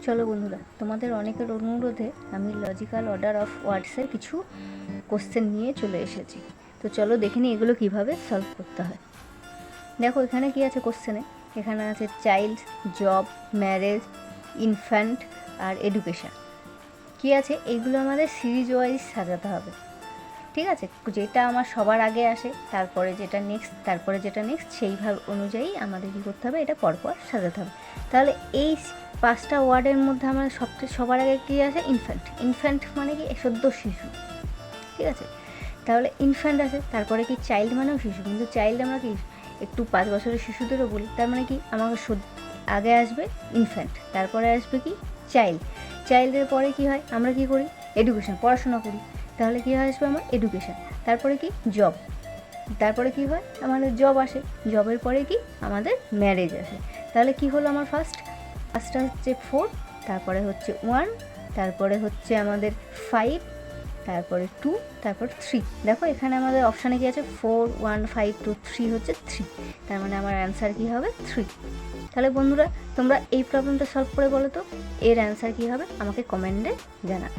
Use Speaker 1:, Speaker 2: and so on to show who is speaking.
Speaker 1: চলো বন্ধুরা, তোমাদের অনেকের অনুরোধে আমি লজিক্যাল অর্ডার অফ ওয়ার্ডসের কিছু কোশ্চেন নিয়ে চলে এসেছি। তো চলো দেখে নিই এগুলো কীভাবে সলভ করতে হয়। দেখো এখানে কি আছে কোশ্চেনে, এখানে আছে চাইল্ড, জব, ম্যারেজ, ইনফ্যান্ট আর এডুকেশান। কী আছে এইগুলো আমাদের সিরিজ ওয়াইজ সাজাতে হবে, ঠিক আছে? যেটা আমার সবার আগে আসে, তারপরে যেটা নেক্সট, তারপরে যেটা নেক্সট, সেইভাবে অনুযায়ী আমাদের কী করতে হবে, এটা পরপর সাজাতে হবে। তাহলে এই 5টা ওয়ার্ডের মধ্যে আমার সবার আগে কী আছে? ইনফ্যান্ট। ইনফ্যান্ট মানে কি? সদ্য শিশু, ঠিক আছে? তাহলে ইনফ্যান্ট আছে, তারপরে কি চাইল্ড মানেও শিশু, কিন্তু চাইল্ড আমরা কি একটু 5 বছরের শিশুদেরও বলি। তার মানে কি আমার আগে আসবে ইনফ্যান্ট, তারপরে আসবে কি চাইল্ড। চাইল্ডের পরে কি হয়, আমরা কি করি? এডুকেশন, পড়াশোনা করি। তাহলে কী আসবে আমার? এডুকেশান। তারপরে কি? জব। তারপরে কি হয়? আমাদের জব আসে। জবের পরে কি? আমাদের ম্যারেজ আসে। তাহলে কি হলো আমার ফার্স্টটা হচ্ছে 4, তারপরে হচ্ছে 1, তারপরে হচ্ছে আমাদের 5, তারপরে 2, তারপর 3। দেখো এখানে আমাদের অপশানে কি আছে? 4, 1, 5, 2, 3 হচ্ছে 3। তার মানে আমার অ্যান্সার কী হবে? 3। তাহলে বন্ধুরা তোমরা এই প্রবলেমটা সলভ করে বলো তো এর অ্যান্সার কী হবে, আমাকে কমেন্টে জানাবে।